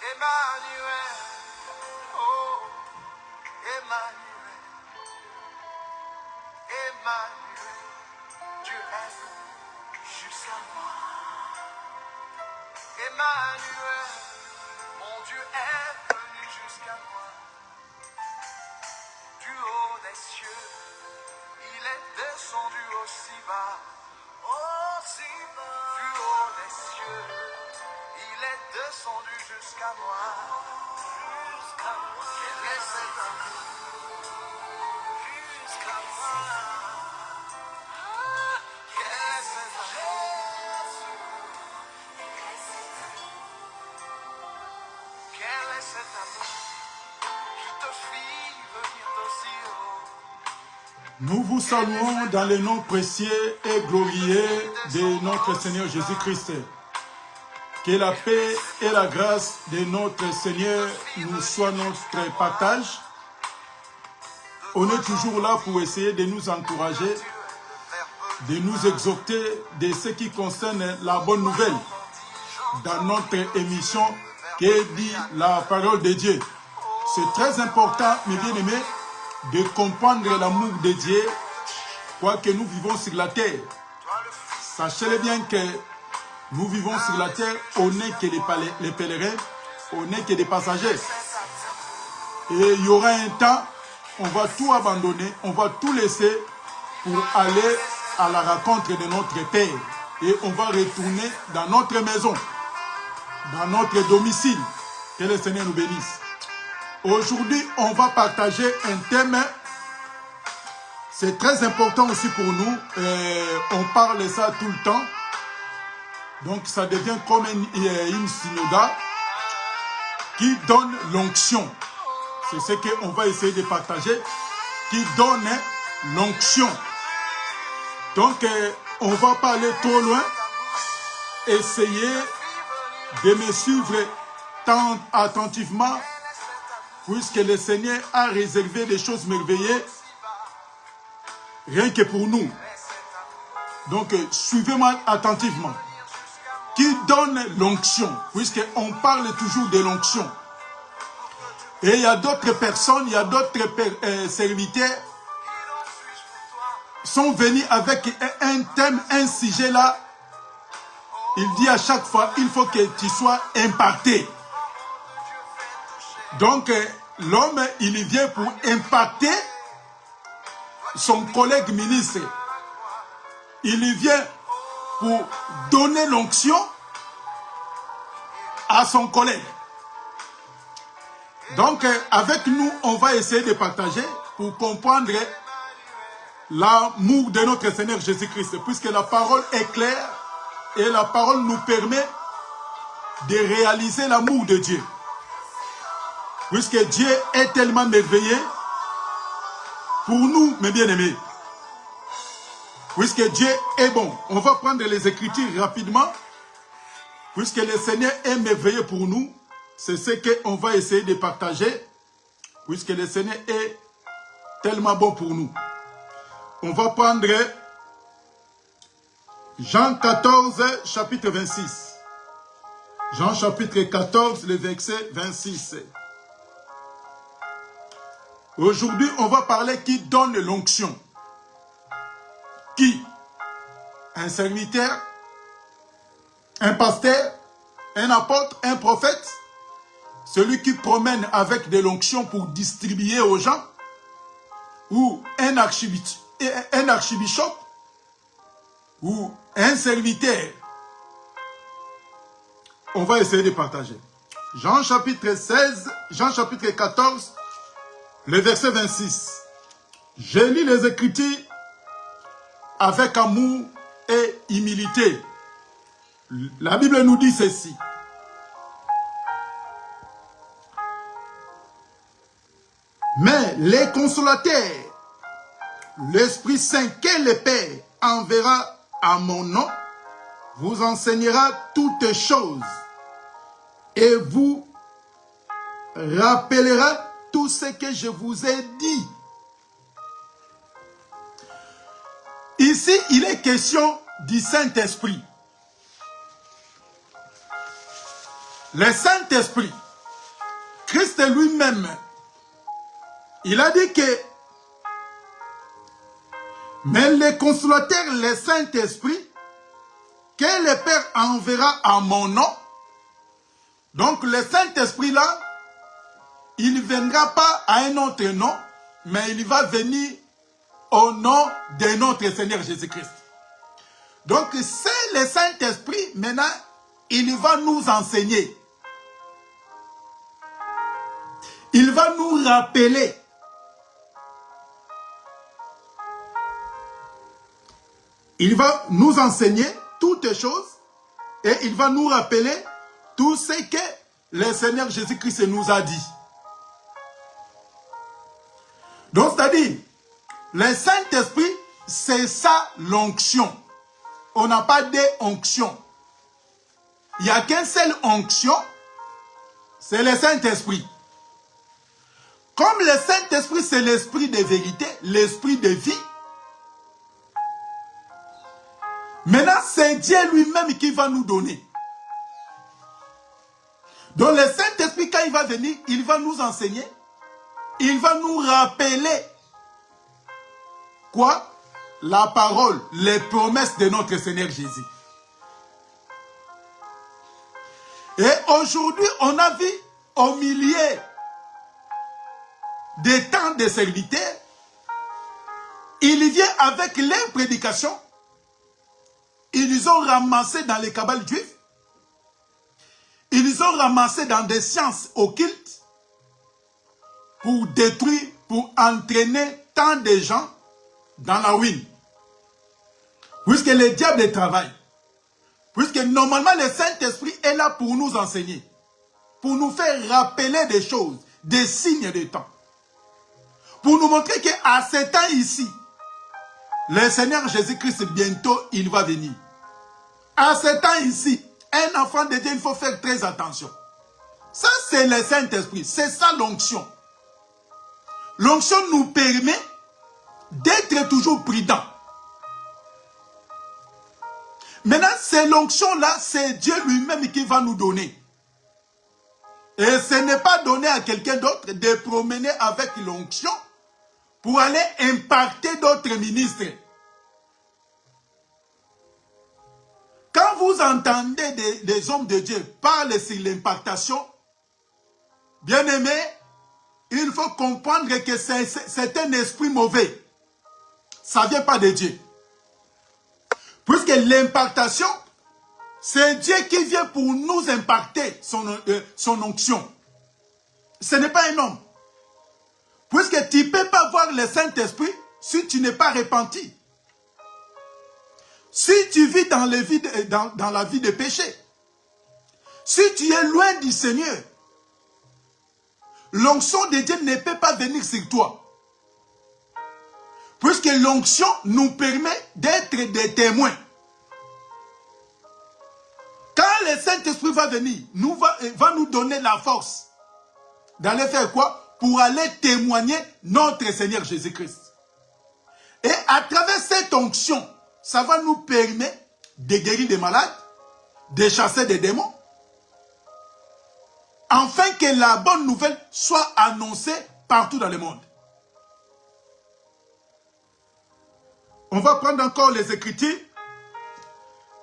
Emmanuel, oh, Emmanuel, Emmanuel, Dieu est venu jusqu'à moi. Emmanuel, mon Dieu est venu jusqu'à moi. Du haut des cieux, il est descendu aussi bas. Aussi bas. Du haut des cieux, il est descendu jusqu'à moi. Jusqu'à moi. Quel est cet amour? Jusqu'à moi. Quel est cet amour? Quel est cet amour qui te fit venir d'aussi haut? Nous vous saluons dans le nom précieux et glorieux de notre Seigneur Jésus-Christ. Que la paix et la grâce de notre Seigneur nous soient notre partage. On est toujours là pour essayer de nous encourager, de nous exhorter de ce qui concerne la bonne nouvelle dans notre émission qui dit la parole de Dieu. C'est très important, mes bien-aimés, de comprendre l'amour de Dieu, quoique nous vivons sur la terre. Sachez-le bien que nous vivons sur la terre, on n'est que les pèlerins, on n'est que des passagers. Et il y aura un temps, on va tout abandonner, on va tout laisser pour aller à la rencontre de notre Père. Et on va retourner dans notre maison, dans notre domicile. Que le Seigneur nous bénisse. Aujourd'hui, on va partager un thème. C'est très important aussi pour nous. On parle de ça tout le temps. Donc, ça devient comme une synoda qui donne l'onction. C'est ce qu'on va essayer de partager. Qui donne l'onction. Donc, on ne va pas aller trop loin. Essayez de me suivre tant attentivement, puisque le Seigneur a réservé des choses merveilleuses, rien que pour nous. Donc, suivez-moi attentivement. Qui donne l'onction, puisqu'on parle toujours de l'onction. Et il y a d'autres personnes, il y a d'autres serviteurs sont venus avec un thème, un sujet là. Il dit à chaque fois, il faut que tu sois impacté. Donc, l'homme, il vient pour impacter son collègue ministre. Il vient pour donner l'onction à son collègue. Donc, avec nous, on va essayer de partager pour comprendre l'amour de notre Seigneur Jésus-Christ, puisque la parole est claire et la parole nous permet de réaliser l'amour de Dieu. Puisque Dieu est tellement merveilleux pour nous, mes bien-aimés. Puisque Dieu est bon. On va prendre les Écritures rapidement. Puisque le Seigneur est merveilleux pour nous, c'est ce qu'on va essayer de partager. Puisque le Seigneur est tellement bon pour nous. On va prendre Jean 14, chapitre 26. Jean chapitre 14, le verset 26. Aujourd'hui, on va parler qui donne l'onction. Qui? Un serviteur, un pasteur, un apôtre, un prophète, celui qui promène avec de l'onction pour distribuer aux gens, ou un archibishop, ou un serviteur. On va essayer de partager. Jean chapitre 16, Jean chapitre 14, le verset 26. Je lis les Écritures avec amour et humilité. La Bible nous dit ceci. Mais les consolateurs, l'Esprit Saint que le Père enverra à mon nom, vous enseignera toutes choses et vous rappellera tout ce que je vous ai dit. Ici, il est question du Saint-Esprit. Le Saint-Esprit, Christ lui-même, il a dit que mais le consolateur, le Saint-Esprit, que le Père enverra à mon nom. Donc le Saint-Esprit là, il ne viendra pas à un autre nom, mais il va venir au nom de notre Seigneur Jésus-Christ. Donc c'est le Saint-Esprit, maintenant, il va nous enseigner. Il va nous rappeler. Il va nous enseigner toutes choses et il va nous rappeler tout ce que le Seigneur Jésus-Christ nous a dit. Donc, c'est-à-dire, le Saint-Esprit, c'est ça l'onction. On n'a pas d'onction. Il n'y a qu'une seule onction, c'est le Saint-Esprit. Comme le Saint-Esprit, c'est l'esprit de vérité, l'esprit de vie, maintenant, c'est Dieu lui-même qui va nous donner. Donc le Saint-Esprit, quand il va venir, il va nous enseigner. Il va nous rappeler quoi? La parole, les promesses de notre Seigneur Jésus. Et aujourd'hui, on a vu au milieu des temps de serviteurs, il vient avec les prédications. Ils ont ramassé dans les cabales juifs. Ils ont ramassé dans des sciences occultes pour détruire, pour entraîner tant de gens dans la ruine. Puisque le diable travaille. Puisque normalement le Saint-Esprit est là pour nous enseigner. Pour nous faire rappeler des choses, des signes de temps. Pour nous montrer qu'à ce temps ici, le Seigneur Jésus-Christ bientôt il va venir. À ce temps ici, un enfant de Dieu, il faut faire très attention. Ça, c'est le Saint-Esprit. C'est ça l'onction. L'onction nous permet d'être toujours prudents. Maintenant, c'est l'onction-là, c'est Dieu lui-même qui va nous donner. Et ce n'est pas donné à quelqu'un d'autre de promener avec l'onction pour aller impacter d'autres ministres. Quand vous entendez des hommes de Dieu parler sur l'impactation, bien aimé, il faut comprendre que c'est un esprit mauvais. Ça ne vient pas de Dieu. Puisque l'impactation, c'est Dieu qui vient pour nous impacter son onction. Ce n'est pas un homme. Puisque tu ne peux pas voir le Saint-Esprit si tu n'es pas repenti. Si tu vis dans la vie de péché, si tu es loin du Seigneur, l'onction de Dieu ne peut pas venir sur toi. Puisque l'onction nous permet d'être des témoins. Quand le Saint-Esprit va venir, va nous donner la force d'aller faire quoi? Pour aller témoigner notre Seigneur Jésus-Christ. Et à travers cette onction, ça va nous permettre de guérir des malades, de chasser des démons, afin que la bonne nouvelle soit annoncée partout dans le monde. On va prendre encore les Écritures.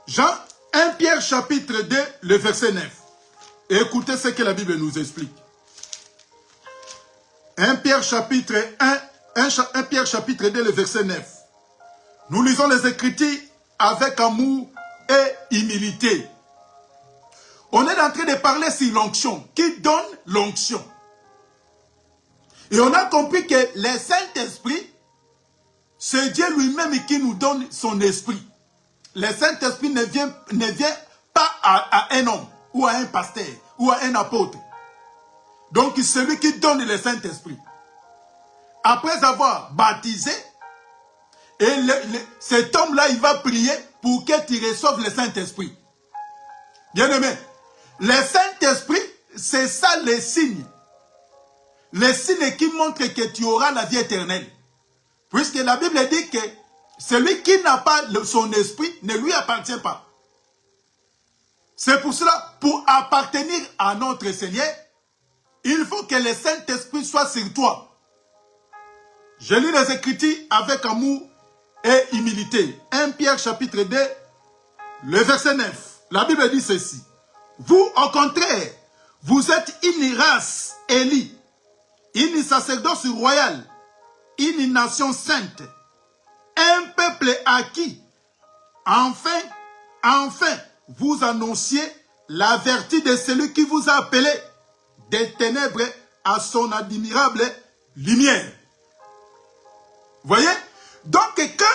Jean 1 Pierre chapitre 2, le verset 9. Et écoutez ce que la Bible nous explique. 1 Pierre chapitre 1 Pierre chapitre 2, le verset 9. Nous lisons les Écritures avec amour et humilité. On est en train de parler sur l'onction. Qui donne l'onction? Et on a compris que le Saint-Esprit, c'est Dieu lui-même qui nous donne son esprit. Le Saint-Esprit ne vient pas à un homme, ou à un pasteur, ou à un apôtre. Donc c'est lui qui donne le Saint-Esprit. Après avoir baptisé, et cet homme-là, il va prier pour que tu reçoives le Saint-Esprit. Bien aimé, le Saint-Esprit, c'est ça les signes. Les signes qui montrent que tu auras la vie éternelle. Puisque la Bible dit que celui qui n'a pas son esprit ne lui appartient pas. C'est pour cela, pour appartenir à notre Seigneur, Il faut que le Saint-Esprit soit sur toi. Je lis les Écritures avec amour et humilité. 1 Pierre chapitre 2, le verset 9. La Bible dit ceci. Vous, au contraire, vous êtes une race élie, une sacerdoce royale, une nation sainte, un peuple acquis. Enfin, vous annonciez la vertu de celui qui vous a appelé des ténèbres à son admirable lumière. Voyez? Donc, quand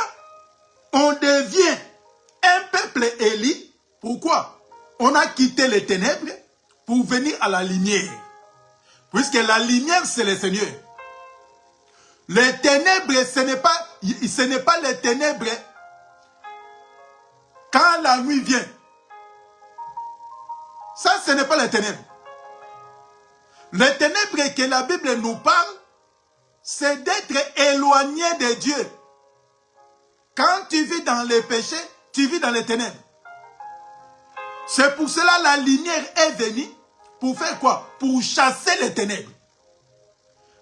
on devient un peuple élu, pourquoi? On a quitté les ténèbres pour venir à la lumière. Puisque la lumière, c'est le Seigneur. Les ténèbres, ce n'est pas les ténèbres quand la nuit vient. Ça, ce n'est pas les ténèbres. Les ténèbres que la Bible nous parle, c'est d'être éloigné de Dieu. Quand tu vis dans les péchés, tu vis dans les ténèbres. C'est pour cela que la lumière est venue pour faire quoi? Pour chasser les ténèbres.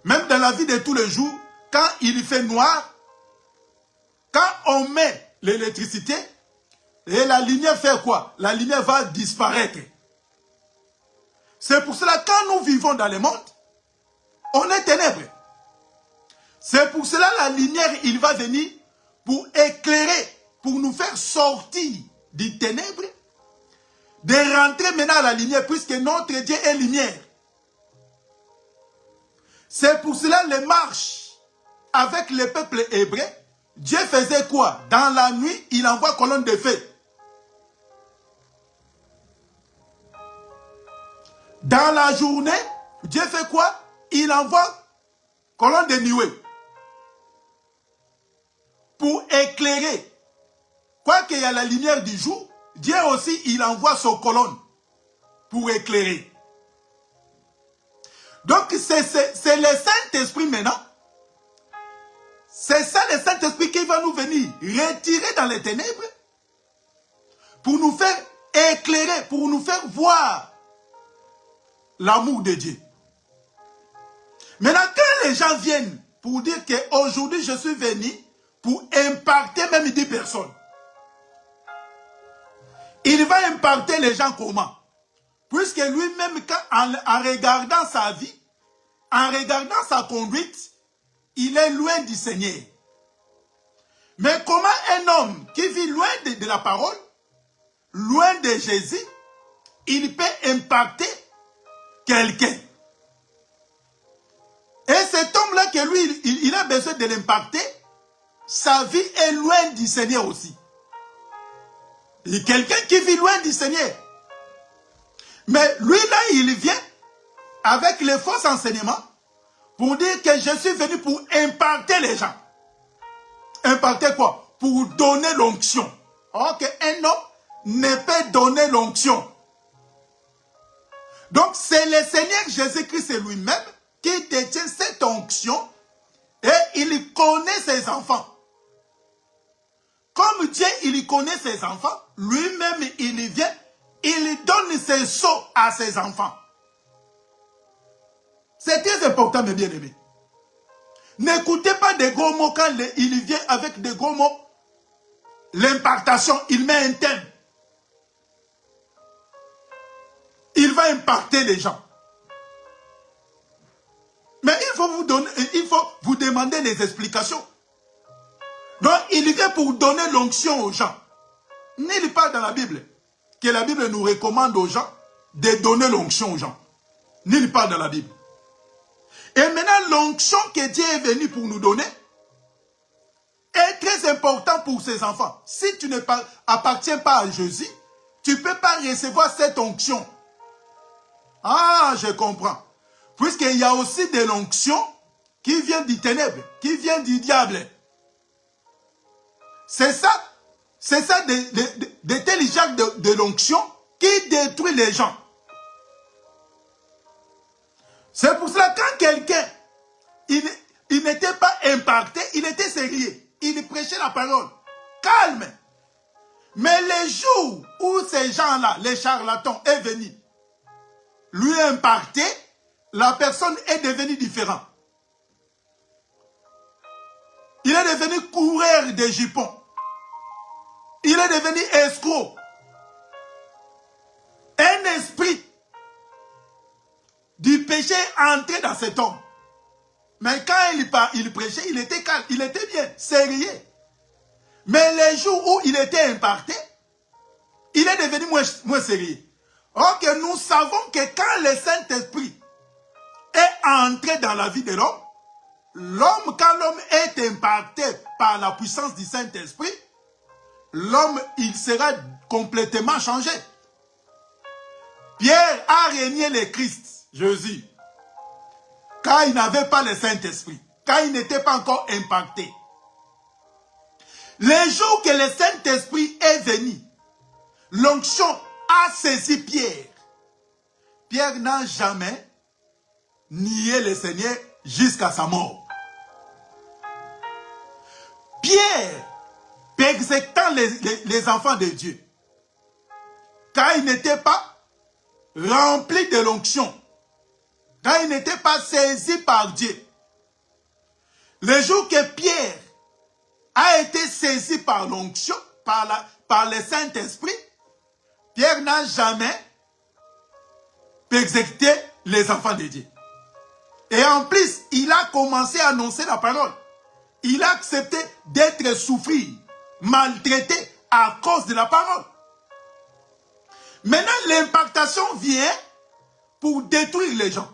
Même dans la vie de tous les jours, quand il fait noir, quand on met l'électricité, et la lumière fait quoi? La lumière va disparaître. C'est pour cela que quand nous vivons dans le monde, on est ténèbres. C'est pour cela que la lumière, il va venir pour éclairer, pour nous faire sortir des ténèbres, de rentrer maintenant à la lumière, puisque notre Dieu est lumière. C'est pour cela que les marches avec le peuple hébreu, Dieu faisait quoi? Dans la nuit, il envoie colonne de feu. Dans la journée, Dieu fait quoi? Il envoie colonne de nuée. Pour éclairer. Quoi qu'il y a la lumière du jour, Dieu aussi, il envoie son colonne pour éclairer. Donc, c'est le Saint-Esprit maintenant. C'est ça le Saint-Esprit qui va nous venir retirer dans les ténèbres pour nous faire éclairer, pour nous faire voir l'amour de Dieu. Maintenant, quand les gens viennent pour dire qu'aujourd'hui je suis venu pour impacter même 10 personnes, il va impacter les gens comment? Puisque lui-même, en regardant sa vie, en regardant sa conduite, il est loin du Seigneur. Mais comment un homme qui vit loin de la parole, loin de Jésus, il peut impacter quelqu'un? Et cet homme-là, que lui, il a besoin de l'impacter, sa vie est loin du Seigneur aussi. Et quelqu'un qui vit loin du Seigneur. Mais lui, là, il vient avec les faux enseignements pour dire que je suis venu pour impacter les gens. Impacter quoi? Pour donner l'onction. Or qu'un homme ne peut donner l'onction. Donc, c'est le Seigneur Jésus-Christ lui-même qui détient cette onction et il connaît ses enfants. Comme Dieu, il connaît ses enfants, lui-même, il vient, il donne ses sceaux à ses enfants. C'est très important, mes bien-aimés. N'écoutez pas des gros mots quand il vient avec des gros mots. L'impactation, il met un thème. Il va impacter les gens. Mais il faut vous demander des explications. Donc, il vient pour donner l'onction aux gens. Il n'est pas dans la Bible que la Bible nous recommande aux gens de donner l'onction aux gens. Il n'est pas dans la Bible. Et maintenant, l'onction que Dieu est venu pour nous donner est très important pour ses enfants. Si tu n'appartiens pas à Jésus, tu ne peux pas recevoir cette onction. Ah, je comprends. Puisqu'il y a aussi de l'onction qui vient du ténèbre, qui vient du diable. C'est ça d'intelligence de l'onction qui détruit les gens. C'est pour cela que quand quelqu'un, il n'était pas impacté, il était sérieux. Il prêchait la parole. Calme. Mais les jours où ces gens-là, les charlatans, est venu lui impacter, la personne est devenue différente. Il est devenu coureur de jupons. Il est devenu escroc. Un esprit du péché est entré dans cet homme. Mais quand il prêchait, il était calme, il était bien, sérieux. Mais les jours où il était impacté, il est devenu moins sérieux. Or que nous savons que quand le Saint-Esprit est entré dans la vie de l'homme, quand l'homme est impacté par la puissance du Saint-Esprit, l'homme, il sera complètement changé. Pierre a régné le Christ, Jésus, quand il n'avait pas le Saint-Esprit, quand il n'était pas encore impacté. Le jour que le Saint-Esprit est venu, l'onction a saisi Pierre. Pierre n'a jamais nié le Seigneur jusqu'à sa mort. Pierre, persécutant les enfants de Dieu, quand il n'était pas rempli de l'onction, quand il n'était pas saisi par Dieu, le jour que Pierre a été saisi par l'onction, par le Saint-Esprit, Pierre n'a jamais persécuté les enfants de Dieu. Et en plus, il a commencé à annoncer la parole. Il a accepté d'être souffert, maltraité à cause de la parole. Maintenant, l'impactation vient pour détruire les gens.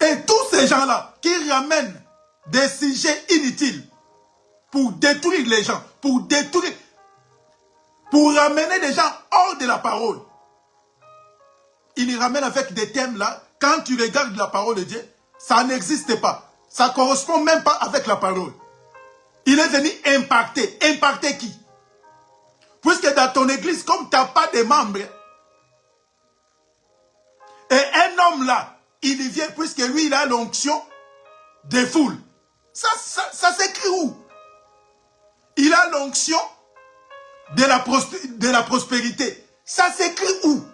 Et tous ces gens-là qui ramènent des sujets inutiles pour détruire les gens, pour ramener les gens hors de la parole. Ils les ramènent avec des thèmes là. Quand tu regardes la parole de Dieu, ça n'existe pas. Ça ne correspond même pas avec la parole. Il est venu impacter. Impacter qui? Puisque dans ton église, comme tu n'as pas de membres, et un homme là, il y vient, puisque lui, il a l'onction des foules. Ça s'écrit où? Il a l'onction de la prospérité. Ça s'écrit où?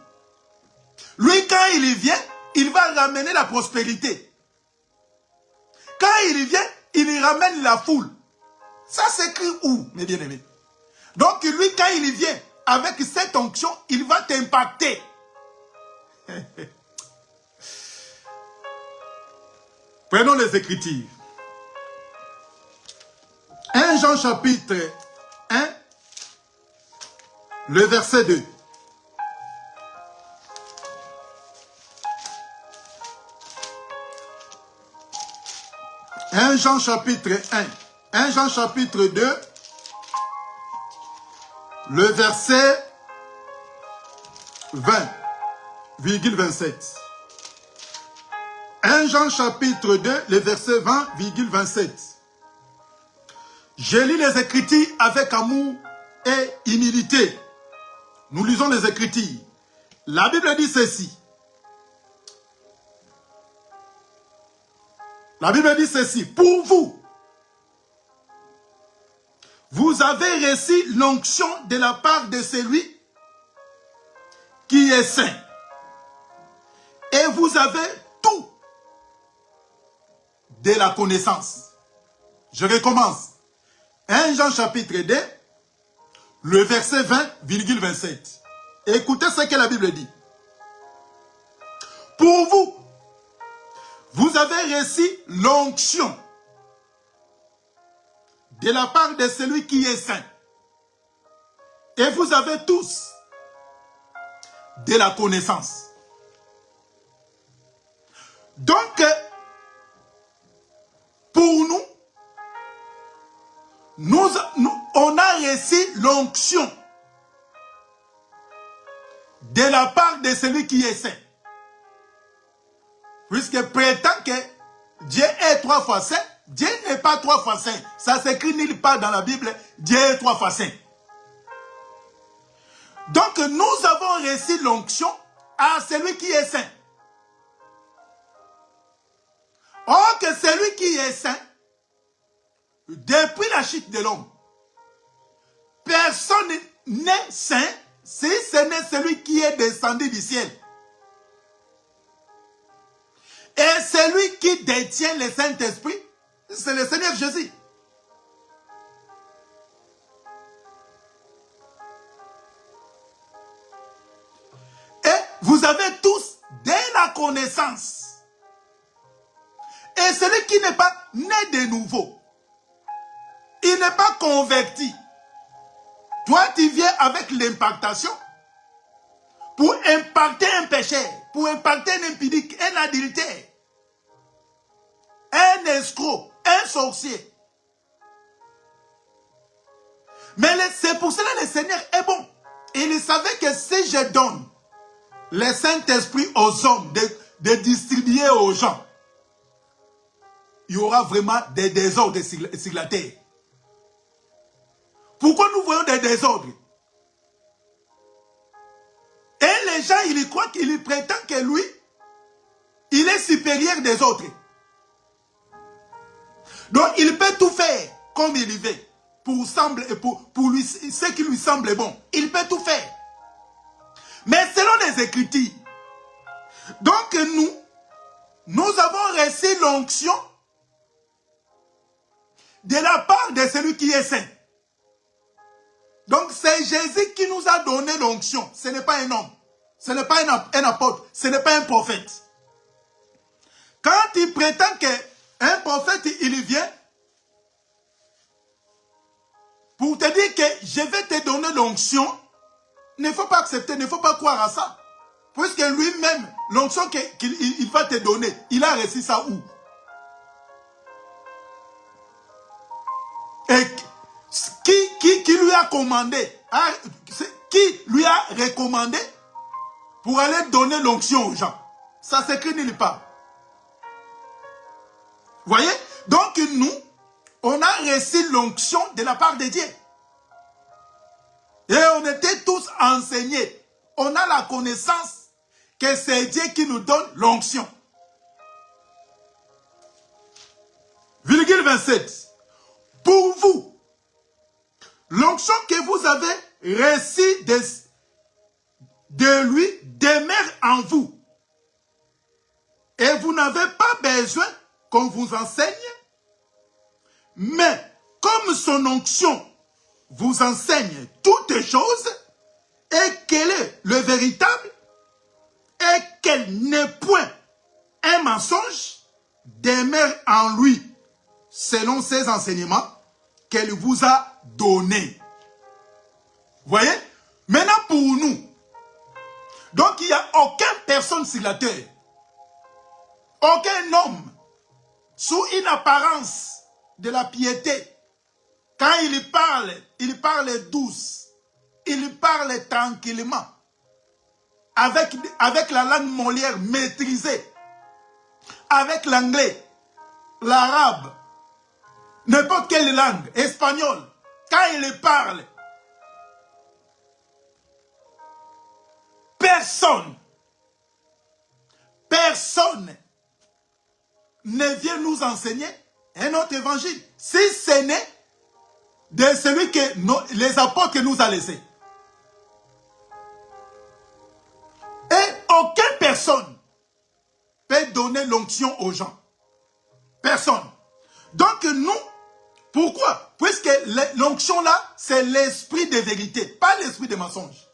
Lui, quand il y vient, il va ramener la prospérité. Quand il y vient, il y ramène la foule. Ça s'écrit où, mes bien-aimés? Donc, lui, quand il y vient, avec cette onction, il va t'impacter. Prenons les Écritures. 1 Jean chapitre 1, le verset 2. 1 Jean chapitre 1. 1 Jean chapitre 2, le verset 20,27. 1 Jean chapitre 2, le verset 20,27. Je lis les Écritures avec amour et humilité. Nous lisons les Écritures. La Bible dit ceci. La Bible dit ceci. Pour vous, vous avez reçu l'onction de la part de celui qui est saint. Et vous avez tout de la connaissance. Je recommence. 1 Jean chapitre 2, le verset 20,27. Écoutez ce que la Bible dit. Pour vous, vous avez reçu l'onction de la part de celui qui est saint. Et vous avez tous de la connaissance. Donc, pour nous, on a reçu l'onction de la part de celui qui est saint. Puisque prétend que Dieu est 3 fois saint, Dieu n'est pas 3 fois saint. Ça s'écrit nulle part dans la Bible, Dieu est 3 fois saint. Donc nous avons reçu l'onction à celui qui est saint. Or que celui qui est saint, depuis la chute de l'homme, personne n'est saint si ce n'est celui qui est descendu du ciel, et celui qui détient le Saint-Esprit, c'est le Seigneur Jésus. Et vous avez tous dès la connaissance. Et celui qui n'est pas né de nouveau, il n'est pas converti. Toi, tu viens avec l'impactation pour impacter un péché, pour impacter un impudique, un adultère, un escroc, un sorcier. Mais c'est pour cela que le Seigneur est bon. Il savait que si je donne le Saint-Esprit aux hommes, de distribuer aux gens, il y aura vraiment des désordres sur la terre. Pourquoi nous voyons des désordres? Et les gens, ils croient qu'ils prétendent que lui, il est supérieur des autres. Donc, il peut tout faire comme il veut, pour lui, ce qui lui semble bon. Il peut tout faire. Mais selon les Écritures, donc nous avons reçu l'onction de la part de celui qui est saint. Donc c'est Jésus qui nous a donné l'onction. Ce n'est pas un homme. Ce n'est pas un apôtre. Ce n'est pas un prophète. Quand il prétend qu'un prophète, il vient pour te dire que je vais te donner l'onction, il ne faut pas accepter, il ne faut pas croire à ça. Puisque lui-même, l'onction qu'il va te donner, il a reçu ça où? Et qui lui a commandé, qui lui a recommandé pour aller donner l'onction aux gens? Ça s'écrit nulle part. Voyez? Donc nous, on a reçu l'onction de la part de Dieu. Et on était tous enseignés. On a la connaissance que c'est Dieu qui nous donne l'onction. Virgule 27. Pour vous, l'onction que vous avez reçue de lui demeure en vous. Et vous n'avez pas besoin qu'on vous enseigne. Mais comme son onction vous enseigne toutes choses, et qu'elle est le véritable, et qu'elle n'est point un mensonge, demeure en lui, selon ses enseignements qu'elle vous a donnés. Voyez? Maintenant pour nous, donc il n'y a aucune personne sur la terre, aucun homme, sous une apparence de la piété, quand il parle douce, il parle tranquillement, avec la langue molière maîtrisée, avec l'anglais, l'arabe, n'importe quelle langue, espagnol, quand il parle, personne ne vient nous enseigner un autre évangile, si ce n'est de celui que les apôtres nous a laissé. Et aucune personne peut donner l'onction aux gens. Personne. Donc nous, pourquoi? Puisque l'onction là, c'est l'esprit de vérité, pas l'esprit de mensonge.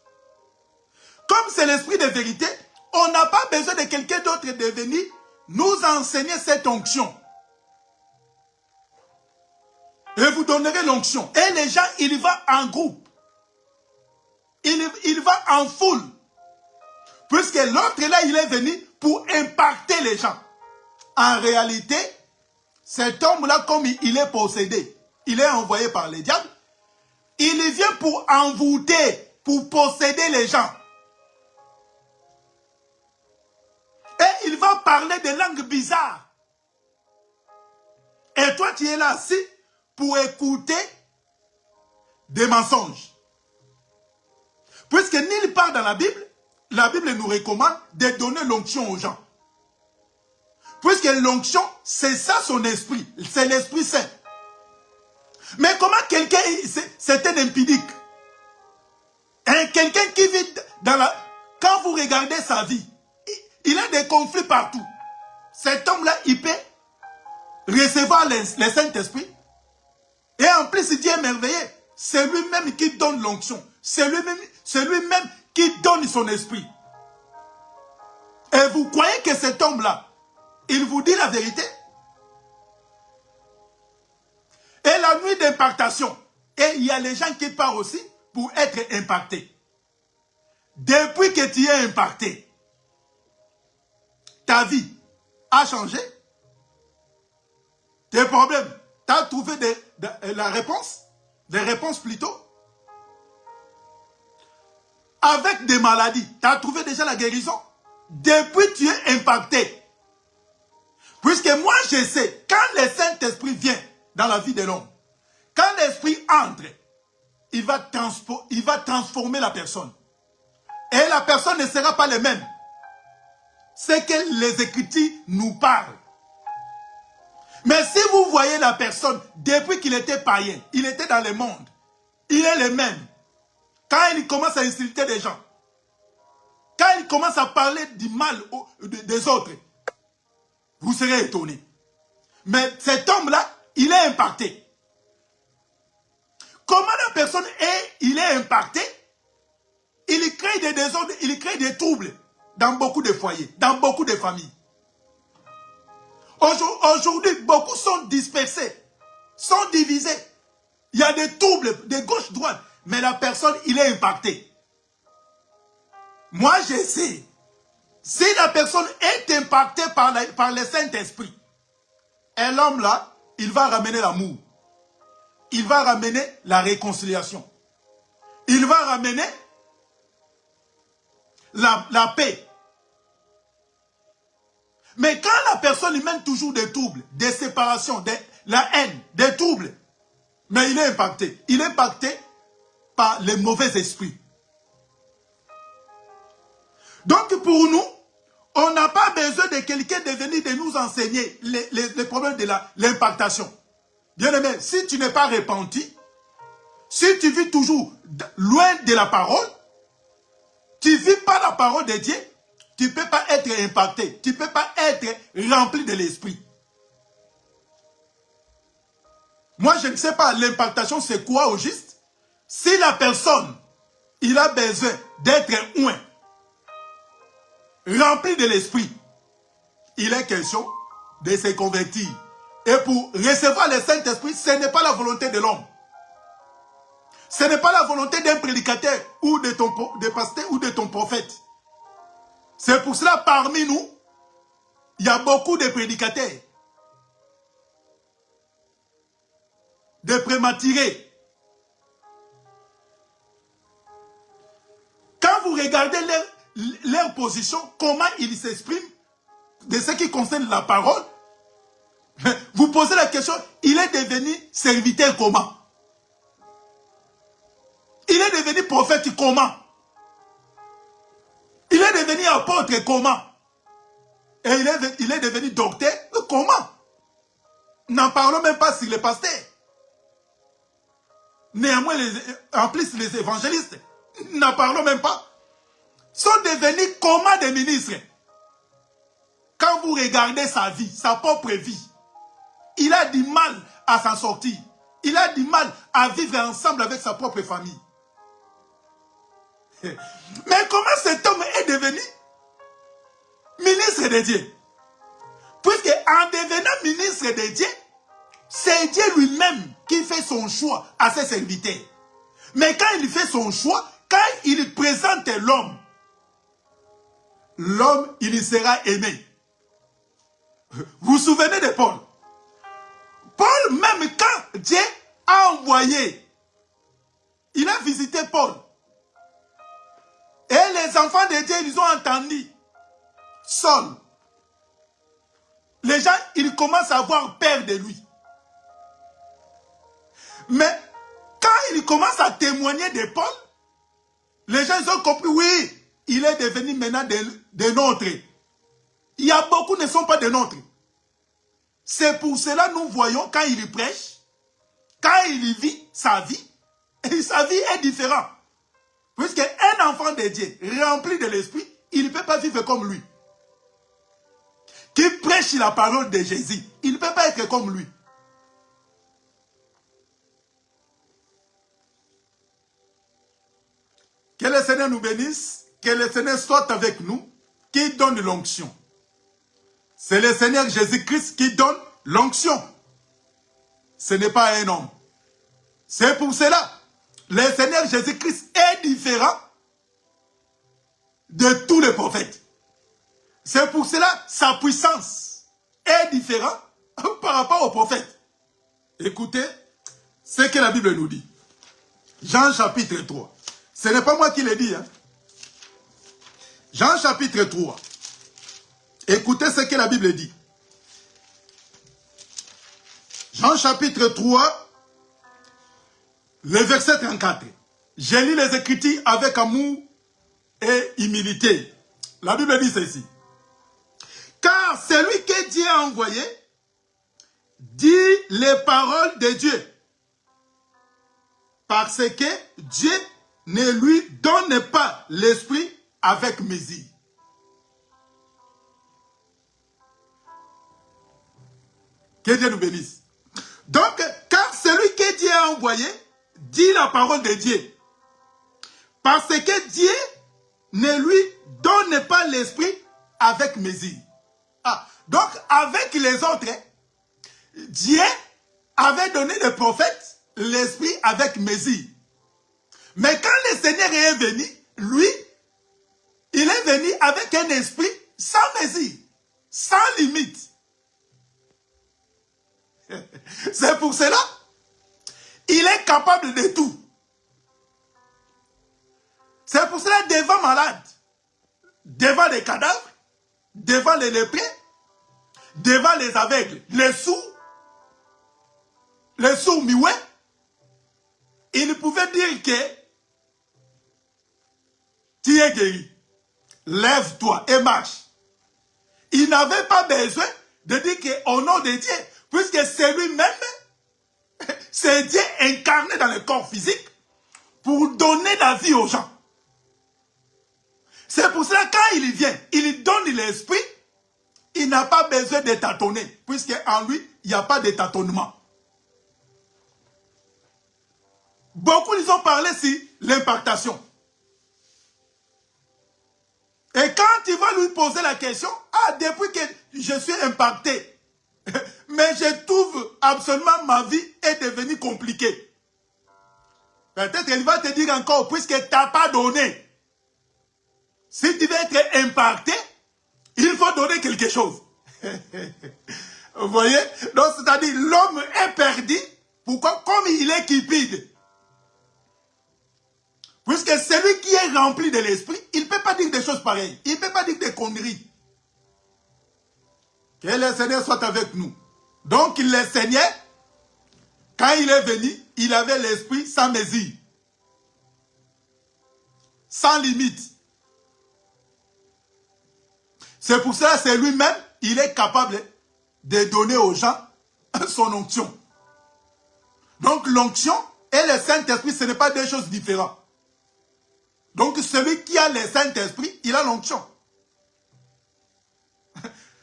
Comme c'est l'esprit de vérité, on n'a pas besoin de quelqu'un d'autre de venir nous enseigner cette onction. Et vous donnerez l'onction. Et les gens, ils vont en groupe. Il va en foule. Puisque l'autre là, il est venu pour impacter les gens. En réalité, cet homme-là, comme il est possédé, il est envoyé par les diables, il vient pour envoûter, pour posséder les gens. Et il va parler des langues bizarres. Et toi, tu es là assis pour écouter des mensonges. Puisque nulle part dans la Bible nous recommande de donner l'onction aux gens. Puisque l'onction, c'est ça son esprit. C'est l'Esprit Saint. Mais comment quelqu'un, c'est un impudique? Quelqu'un qui vit dans la... Quand vous regardez sa vie, il a des conflits partout. Cet homme-là, il peut recevoir le Saint-Esprit. Et en plus, Dieu est merveilleux. C'est lui-même qui donne l'onction. C'est lui-même qui donne son esprit. Et vous croyez que cet homme-là, il vous dit la vérité? Et la nuit d'impactation, et il y a les gens qui partent aussi pour être impactés. Depuis que tu es impacté, ta vie a changé. Tes problèmes, tu as trouvé la réponse, des réponses plutôt. Avec des maladies, tu as trouvé déjà la guérison. Depuis tu es impacté. Puisque moi je sais, quand le Saint-Esprit vient dans la vie de l'homme, quand l'Esprit entre, il va transformer la personne. Et la personne ne sera pas la même. C'est que les Écritures nous parlent. Mais si vous voyez la personne, depuis qu'il était païen, il était dans le monde, il est le même. Quand il commence à insulter des gens, quand il commence à parler du mal des autres, vous serez étonné. Mais cet homme-là, il est impacté. Comment la personne il est impacté? Il crée des désordres, il crée des troubles dans beaucoup de foyers, dans beaucoup de familles. Aujourd'hui, beaucoup sont dispersés, sont divisés. Il y a des troubles de gauche-droite, mais la personne, il est impacté. Moi, je sais, si la personne est impactée par le Saint-Esprit, et l'homme là, il va ramener l'amour. Il va ramener la réconciliation. Il va ramener la paix. Mais quand la personne lui mène toujours des troubles, des séparations, la haine, des troubles, mais il est impacté. Il est impacté par les mauvais esprits. Donc pour nous, on n'a pas besoin de quelqu'un de venir de nous enseigner les problèmes de l'impactation. Bien aimé, si tu n'es pas repenti, si tu vis toujours loin de la parole, tu ne vis pas la parole de Dieu, tu ne peux pas être impacté, tu ne peux pas être rempli de l'esprit. Moi, je ne sais pas, l'impactation, c'est quoi au juste? Si la personne, il a besoin d'être oint, rempli de l'esprit, il est question de se convertir. Et pour recevoir le Saint-Esprit, ce n'est pas la volonté de l'homme. Ce n'est pas la volonté d'un prédicateur ou de pasteur ou de ton prophète. C'est pour cela, parmi nous, il y a beaucoup de prédicateurs, de prématurés. Quand vous regardez leur position, comment ils s'expriment, de ce qui concerne la parole, vous posez la question, il est devenu serviteur comment? Il est devenu prophète comment? Il est devenu apôtre comment? Et il est devenu docteur comment? N'en parlons même pas sur les pasteurs. Néanmoins, en plus les évangélistes, n'en parlons même pas, sont devenus comment des ministres? Quand vous regardez sa vie, sa propre vie, il a du mal à s'en sortir. Il a du mal à vivre ensemble avec sa propre famille. Mais comment cet homme est devenu ministre de Dieu? Puisque en devenant ministre de Dieu, c'est Dieu lui-même qui fait son choix à ses serviteurs. Mais quand il fait son choix, quand il présente l'homme, l'homme, il sera aimé. Vous vous souvenez de Paul? Paul, même quand Dieu a envoyé, il a visité Paul. Et les enfants de Dieu, ils ont entendu Saul. Les gens, ils commencent à avoir peur de lui. Mais quand ils commencent à témoigner de Paul, les gens ils ont compris, oui, il est devenu maintenant des nôtres. Il y a beaucoup qui ne sont pas des nôtres. C'est pour cela que nous voyons quand il prêche, quand il vit sa vie, et sa vie est différente. Puisqu'un enfant de Dieu, rempli de l'esprit, il ne peut pas vivre comme lui. Qui prêche la parole de Jésus, il ne peut pas être comme lui. Que le Seigneur nous bénisse, que le Seigneur soit avec nous, qui donne l'onction. C'est le Seigneur Jésus-Christ qui donne l'onction. Ce n'est pas un homme. C'est pour cela, le Seigneur Jésus-Christ est différent de tous les prophètes. C'est pour cela, sa puissance est différente par rapport aux prophètes. Écoutez ce que la Bible nous dit. Jean chapitre 3. Ce n'est pas moi qui le dis. Hein. Jean chapitre 3. Écoutez ce que la Bible dit. Jean chapitre 3, le verset 34. J'ai lu les Écritures avec amour et humilité. La Bible dit ceci. Car celui que Dieu a envoyé dit les paroles de Dieu. Parce que Dieu ne lui donne pas l'esprit avec mesure. Que Dieu nous bénisse. Donc, car celui que Dieu a envoyé dit la parole de Dieu. Parce que Dieu ne lui donne pas l'esprit avec mesure. Ah, donc, avec les autres, Dieu avait donné les prophètes l'esprit avec mesure. Mais quand le Seigneur est venu, lui, il est venu avec un esprit sans mesure, sans limite. C'est pour cela, il est capable de tout. C'est pour cela, devant malades, devant les cadavres, devant les lépreux, devant les aveugles, les sourds muets, il pouvait dire que tu es guéri. Lève-toi et marche. Il n'avait pas besoin de dire qu'au nom de Dieu, puisque c'est lui-même, c'est Dieu incarné dans le corps physique pour donner la vie aux gens. C'est pour cela quand il vient, il donne l'esprit, il n'a pas besoin de tâtonner, puisqu'en lui, il n'y a pas de tâtonnement. Beaucoup ils ont parlé sur l'impartation. Et quand tu vas lui poser la question, ah, depuis que je suis impacté, mais je trouve absolument ma vie est devenue compliquée. Peut-être qu'il va te dire encore, puisque tu n'as pas donné. Si tu veux être impacté, il faut donner quelque chose. Vous voyez? Donc, c'est-à-dire, l'homme est perdu. Pourquoi? Comme il est cupide. Puisque celui qui est rempli de l'esprit, il ne peut pas dire des choses pareilles. Il ne peut pas dire des conneries. Que le Seigneur soit avec nous. Donc, le Seigneur, quand il est venu, il avait l'esprit sans mesure. Sans limite. C'est pour ça que c'est lui-même, il est capable de donner aux gens son onction. Donc, l'onction et le Saint-Esprit, ce n'est pas deux choses différentes. Donc, celui qui a le Saint-Esprit, il a l'onction.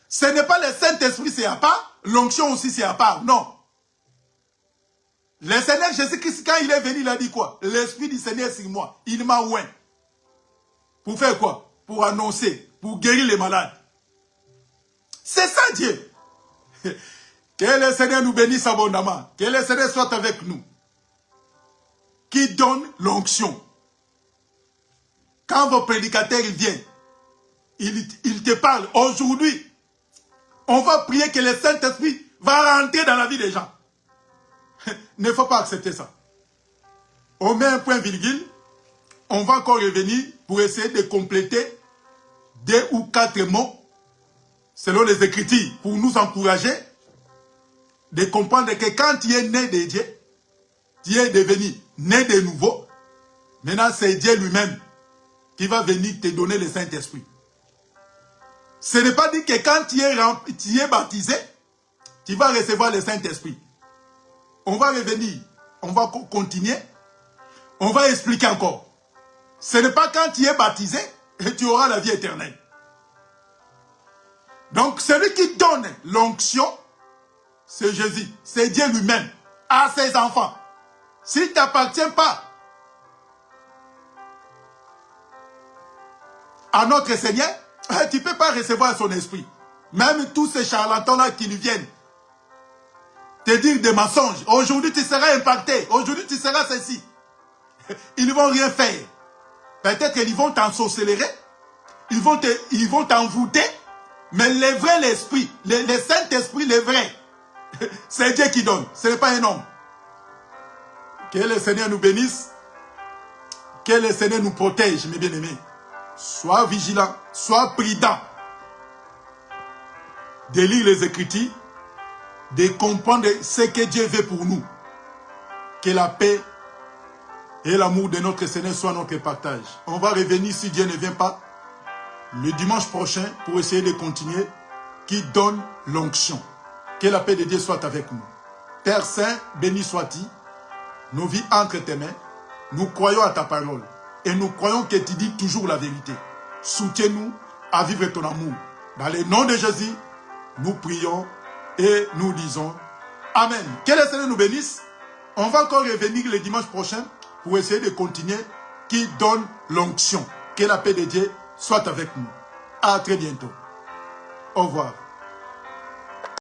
Ce n'est pas le Saint-Esprit, c'est à part. L'onction aussi, c'est à part. Non. Le Seigneur Jésus-Christ, quand il est venu, il a dit quoi? L'Esprit du Seigneur est sur moi. Il m'a oint. Pour faire quoi? Pour annoncer, pour guérir les malades. C'est ça Dieu. Que le Seigneur nous bénisse abondamment. Que le Seigneur soit avec nous. Qui donne l'onction. Quand vos prédicateurs viennent, ils te parlent. Aujourd'hui, on va prier que le Saint-Esprit va rentrer dans la vie des gens. Il ne faut pas accepter ça. On met un point virgule. On va encore revenir pour essayer de compléter 2 ou 4 mots selon les Écritures pour nous encourager de comprendre que quand tu es né de Dieu, tu es devenu né de nouveau. Maintenant, c'est Dieu lui-même qui va venir te donner le Saint-Esprit. Ce n'est pas dit que quand tu es baptisé, tu vas recevoir le Saint-Esprit. On va revenir, on va continuer, on va expliquer encore. Ce n'est pas quand tu es baptisé et tu auras la vie éternelle. Donc, celui qui donne l'onction, c'est Jésus, c'est Dieu lui-même, à ses enfants. S'il ne t'appartient pas à notre Seigneur, tu ne peux pas recevoir son esprit. Même tous ces charlatans-là qui nous viennent te dire des mensonges. Aujourd'hui, tu seras impacté. Aujourd'hui, tu seras ceci. Ils ne vont rien faire. Peut-être qu'ils vont t'ensorceler. Ils vont t'envoûter. Mais le vrai, l'esprit, le Saint-Esprit, le vrai, c'est Dieu qui donne. Ce n'est pas un homme. Que le Seigneur nous bénisse. Que le Seigneur nous protège, mes bien-aimés. Sois vigilant, sois prudent. De lire les Écritures, de comprendre ce que Dieu veut pour nous. Que la paix et l'amour de notre Seigneur soient notre partage. On va revenir, si Dieu ne vient pas, le dimanche prochain pour essayer de continuer, qui donne l'onction. Que la paix de Dieu soit avec nous. Père Saint, béni sois-tu. Nos vies entre tes mains. Nous croyons à ta parole. Et nous croyons que tu dis toujours la vérité. Soutiens-nous à vivre ton amour. Dans le nom de Jésus, nous prions et nous disons Amen. Que le Seigneur nous bénisse. On va encore revenir le dimanche prochain pour essayer de continuer qui donne l'onction. Que la paix de Dieu soit avec nous. À très bientôt. Au revoir.